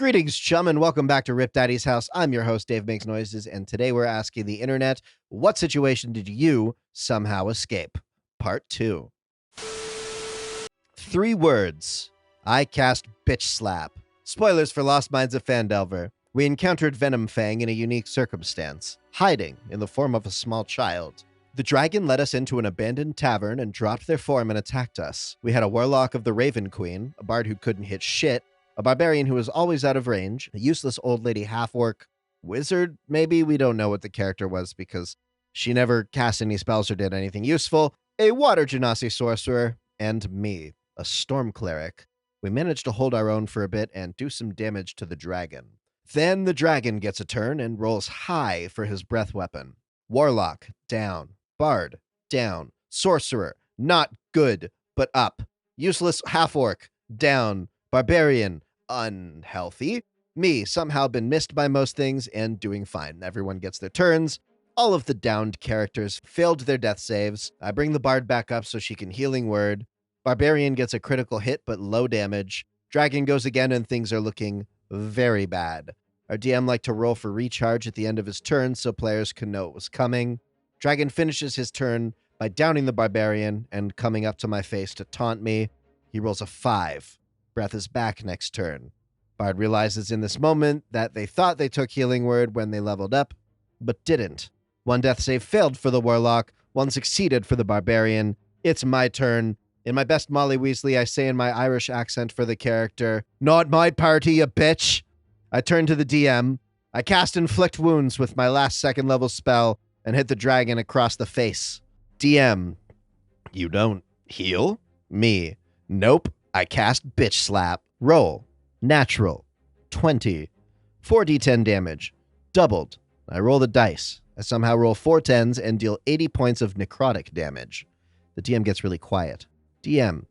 Greetings, chum, and welcome back to Rip Daddy's House. I'm your host, Dave Makes Noises, and today we're asking the internet, what situation did you somehow escape? Part 2. 3 words. I cast Bitch Slap. Spoilers for Lost Minds of Phandelver. We encountered Venom Fang in a unique circumstance, hiding in the form of a small child. The dragon led us into an abandoned tavern and dropped their form and attacked us. We had a warlock of the Raven Queen, a bard who couldn't hit shit, a barbarian who was always out of range, a useless old lady half-orc, wizard, maybe? We don't know what the character was because she never cast any spells or did anything useful, a water genasi sorcerer, and me, a storm cleric. We managed to hold our own for a bit and do some damage to the dragon. Then the dragon gets a turn and rolls high for his breath weapon. Warlock, down. Bard, down. Sorcerer, not good, but up. Useless half-orc, down. Barbarian, unhealthy. Me, somehow been missed by most things and doing fine. Everyone gets their turns. All of the downed characters failed their death saves. I bring the bard back up so she can healing word. Barbarian gets a critical hit but low damage. Dragon goes again and things are looking very bad. Our DM liked to roll for recharge at the end of his turn so players could know it was coming. Dragon finishes his turn by downing the barbarian and coming up to my face to taunt me. He rolls a 5. Breath is back next turn. Bard realizes in this moment that they thought they took healing word when they leveled up, but didn't. 1 death save failed for the warlock, 1 succeeded for the barbarian. It's my turn. In my best Molly Weasley, I say in my Irish accent for the character, "Not my party, you bitch." I turn to the DM. I cast Inflict Wounds with my last 2nd level spell and hit the dragon across the face. DM, you don't heal? Me, nope. I cast Bitch Slap. Roll. Natural. 20. 4d10 damage. Doubled. I roll the dice. I somehow roll 4 10s and deal 80 points of necrotic damage. The DM gets really quiet. DM,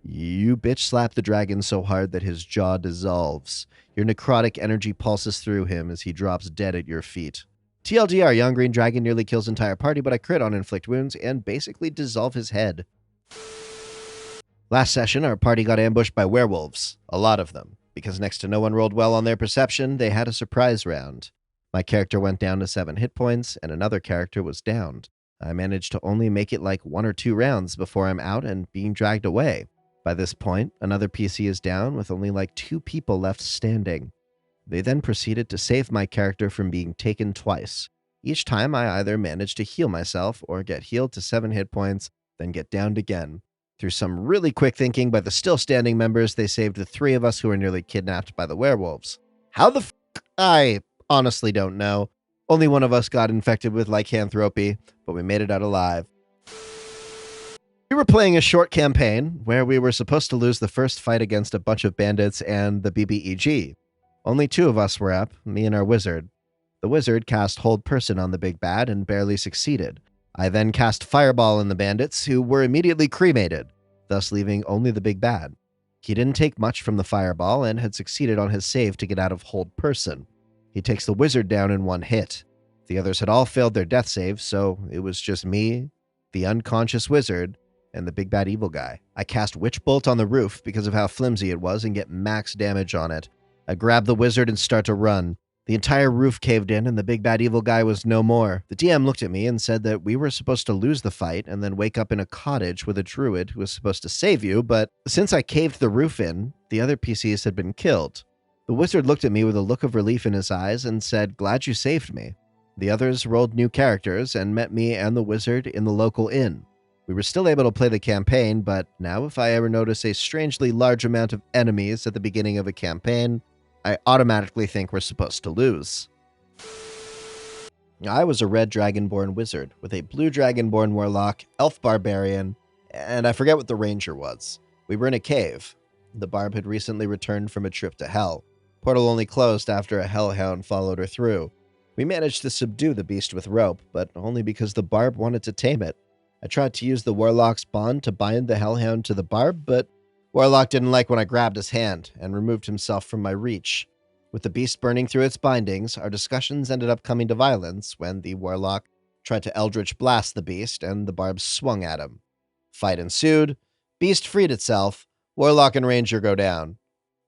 you bitch slap the dragon so hard that his jaw dissolves. Your necrotic energy pulses through him as he drops dead at your feet. TLDR, Young Green Dragon nearly kills entire party, but I crit on Inflict Wounds and basically dissolve his head. Last session, our party got ambushed by werewolves. A lot of them. Because next to no one rolled well on their perception, they had a surprise round. My character went down to 7 hit points, and another character was downed. I managed to only make it like 1 or 2 rounds before I'm out and being dragged away. By this point, another PC is down with only like 2 people left standing. They then proceeded to save my character from being taken twice. Each time I either managed to heal myself or get healed to 7 hit points, then get downed again. Through some really quick thinking by the still standing members, they saved the 3 of us who were nearly kidnapped by the werewolves. How the I honestly don't know. Only one of us got infected with lycanthropy, but we made it out alive. We were playing a short campaign where we were supposed to lose the first fight against a bunch of bandits and the BBEG. Only 2 of us were up, me and our wizard. The wizard cast Hold Person on the big bad and barely succeeded. I then cast Fireball on the bandits, who were immediately cremated, thus leaving only the big bad. He didn't take much from the Fireball and had succeeded on his save to get out of Hold Person. He takes the wizard down in 1 hit. The others had all failed their death saves, so it was just me, the unconscious wizard, and the big bad evil guy. I cast Witch Bolt on the roof because of how flimsy it was and get max damage on it. I grab the wizard and start to run. The entire roof caved in and the big bad evil guy was no more. The DM looked at me and said that we were supposed to lose the fight and then wake up in a cottage with a druid who was supposed to save you, but since I caved the roof in, the other PCs had been killed. The wizard looked at me with a look of relief in his eyes and said, "Glad you saved me." The others rolled new characters and met me and the wizard in the local inn. We were still able to play the campaign, but now if I ever notice a strangely large amount of enemies at the beginning of a campaign, I automatically think we're supposed to lose. I was a red dragonborn wizard with a blue dragonborn warlock, elf barbarian, and I forget what the ranger was. We were in a cave. The barb had recently returned from a trip to hell. Portal only closed after a hellhound followed her through. We managed to subdue the beast with rope, but only because the barb wanted to tame it. I tried to use the warlock's bond to bind the hellhound to the barb, but Warlock didn't like when I grabbed his hand and removed himself from my reach. With the beast burning through its bindings, our discussions ended up coming to violence when the warlock tried to eldritch blast the beast and the barbs swung at him. Fight ensued. Beast freed itself. Warlock and Ranger go down.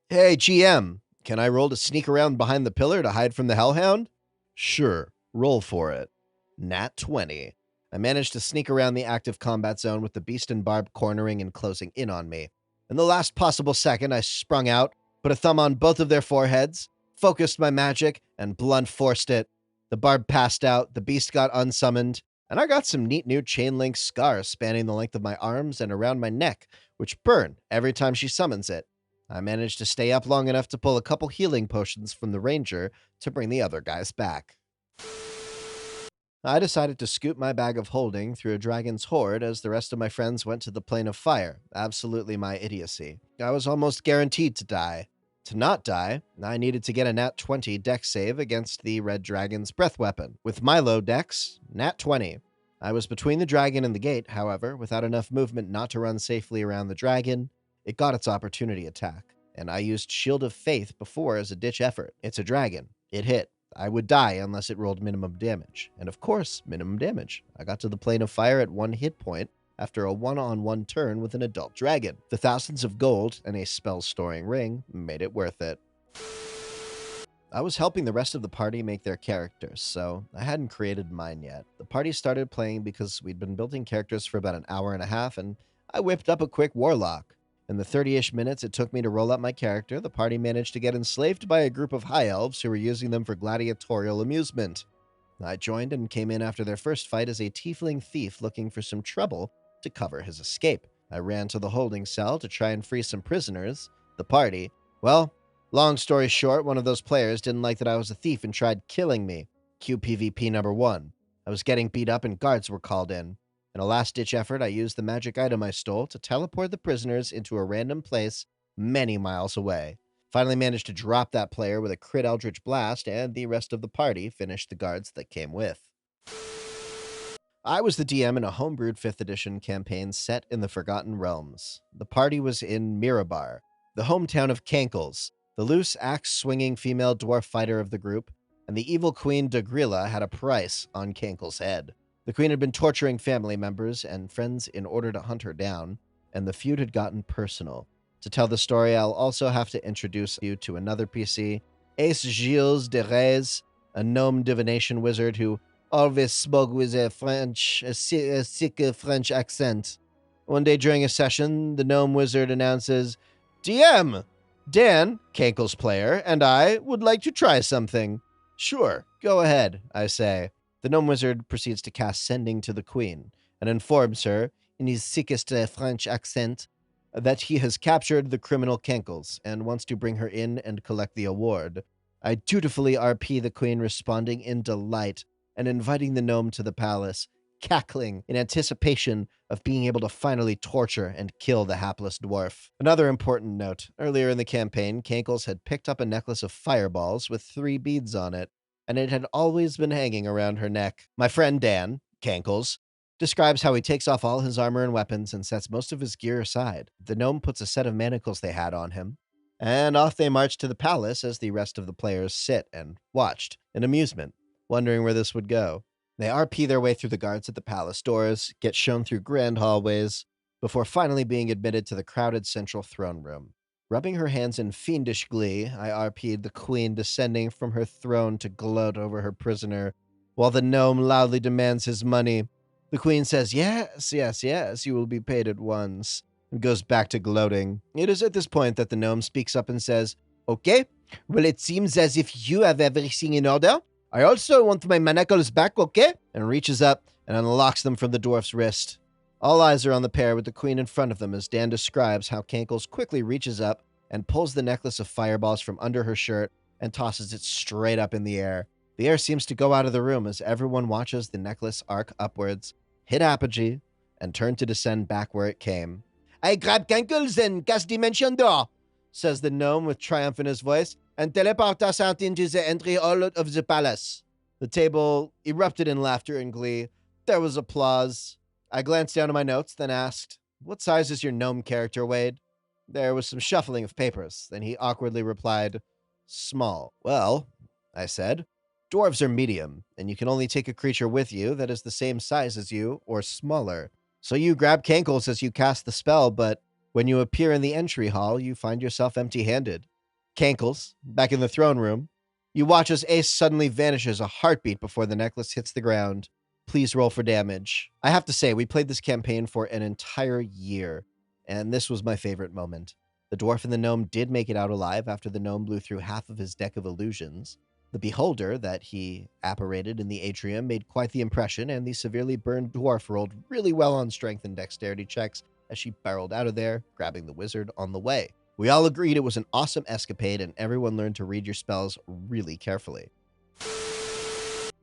"Hey, GM, Can I roll to sneak around behind the pillar to hide from the hellhound? Sure, roll for it. Nat 20. I managed to sneak around the active combat zone with the beast and barb cornering and closing in on me. In the last possible second, I sprung out, put a thumb on both of their foreheads, focused my magic, and blunt forced it. The barb passed out, the beast got unsummoned, and I got some neat new chain link scars spanning the length of my arms and around my neck, which burn every time she summons it. I managed to stay up long enough to pull a couple healing potions from the ranger to bring the other guys back. I decided to scoop my bag of holding through a dragon's horde as the rest of my friends went to the plane of fire. Absolutely my idiocy. I was almost guaranteed to die. To not die, I needed to get a nat 20 dex save against the red dragon's breath weapon. With my low dex, nat 20. I was between the dragon and the gate, however, without enough movement not to run safely around the dragon. It got its opportunity attack, and I used Shield of Faith before as a ditch effort. It's a dragon. It hit. I would die unless it rolled minimum damage. And of course, minimum damage. I got to the plane of fire at 1 hit point after a one-on-one turn with an adult dragon. The thousands of gold and a spell-storing ring made it worth it. I was helping the rest of the party make their characters, so I hadn't created mine yet. The party started playing because we'd been building characters for about an hour and a half, and I whipped up a quick warlock. In the 30-ish minutes it took me to roll up my character, the party managed to get enslaved by a group of high elves who were using them for gladiatorial amusement. I joined and came in after their first fight as a tiefling thief looking for some trouble to cover his escape. I ran to the holding cell to try and free some prisoners. The party, well, long story short, one of those players didn't like that I was a thief and tried killing me. QPVP number 1. I was getting beat up and guards were called in. In a last-ditch effort, I used the magic item I stole to teleport the prisoners into a random place many miles away. Finally managed to drop that player with a crit Eldritch Blast, and the rest of the party finished the guards that came with. I was the DM in a homebrewed 5th edition campaign set in the Forgotten Realms. The party was in Mirabar, the hometown of Cankles, the loose axe-swinging female dwarf fighter of the group, and the evil queen Dagrilla had a price on Cankles' head. The queen had been torturing family members and friends in order to hunt her down, and the feud had gotten personal. To tell the story, I'll also have to introduce you to another PC, Ace Gilles de Reyes, a gnome divination wizard who always spoke with a sick French accent. One day during a session, the gnome wizard announces, DM, Dan, Cankle's player, and I would like to try something. Sure, go ahead, I say. The gnome wizard proceeds to cast Sending to the queen, and informs her, in his sickest French accent, that he has captured the criminal Cankles, and wants to bring her in and collect the award. I dutifully RP the queen, responding in delight, and inviting the gnome to the palace, cackling in anticipation of being able to finally torture and kill the hapless dwarf. Another important note, earlier in the campaign, Cankles had picked up a necklace of fireballs with 3 beads on it, and it had always been hanging around her neck. My friend Dan, Cankles, describes how he takes off all his armor and weapons and sets most of his gear aside. The gnome puts a set of manacles they had on him, and off they march to the palace as the rest of the players sit and watched in amusement, wondering where this would go. They RP their way through the guards at the palace doors, get shown through grand hallways, before finally being admitted to the crowded central throne room. Rubbing her hands in fiendish glee, I RP'd the queen descending from her throne to gloat over her prisoner, while the gnome loudly demands his money. The queen says, yes, yes, yes, you will be paid at once, and goes back to gloating. It is at this point that the gnome speaks up and says, okay, well, it seems as if you have everything in order. I also want my manacles back, okay? And reaches up and unlocks them from the dwarf's wrist. All eyes are on the pair with the queen in front of them as Dan describes how Cankles quickly reaches up and pulls the necklace of fireballs from under her shirt and tosses it straight up in the air. The air seems to go out of the room as everyone watches the necklace arc upwards, hit apogee, and turn to descend back where it came. I grab Cankles and cast Dimension Door, says the gnome with triumph in his voice, and teleport us out into the entry hall of the palace. The table erupted in laughter and glee. There was applause. I glanced down at my notes, then asked, what size is your gnome character, Wade? There was some shuffling of papers. Then he awkwardly replied, small. Well, I said, dwarves are medium, and you can only take a creature with you that is the same size as you or smaller. So you grab Cankles as you cast the spell, but when you appear in the entry hall, you find yourself empty-handed. Cankles, back in the throne room. You watch as Ace suddenly vanishes a heartbeat before the necklace hits the ground. Please roll for damage. I have to say, we played this campaign for an entire year, and this was my favorite moment. The dwarf and the gnome did make it out alive after the gnome blew through half of his deck of illusions. The beholder that he apparated in the atrium made quite the impression, and the severely burned dwarf rolled really well on strength and dexterity checks as she barreled out of there, grabbing the wizard on the way. We all agreed it was an awesome escapade, and everyone learned to read your spells really carefully.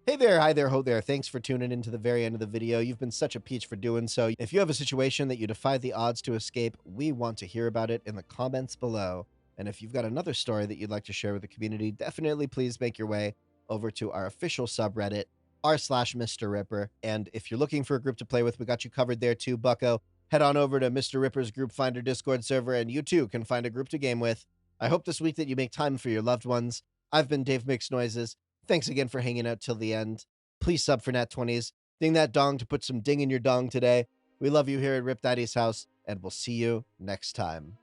Hey there, hi there, ho there. Thanks for tuning in to the very end of the video. You've been such a peach for doing so. If you have a situation that you defy the odds to escape, we want to hear about it in the comments below. And if you've got another story that you'd like to share with the community, definitely please make your way over to our official subreddit, r/MrRipper. And if you're looking for a group to play with, we got you covered there too, bucko. Head on over to Mr. Ripper's Group Finder Discord server, and you too can find a group to game with. I hope this week that you make time for your loved ones. I've been Dave Mix Noises. Thanks again for hanging out till the end. Please sub for Nat 20s. Ding that dong to put some ding in your dong today. We love you here at Rip Daddy's house, and we'll see you next time.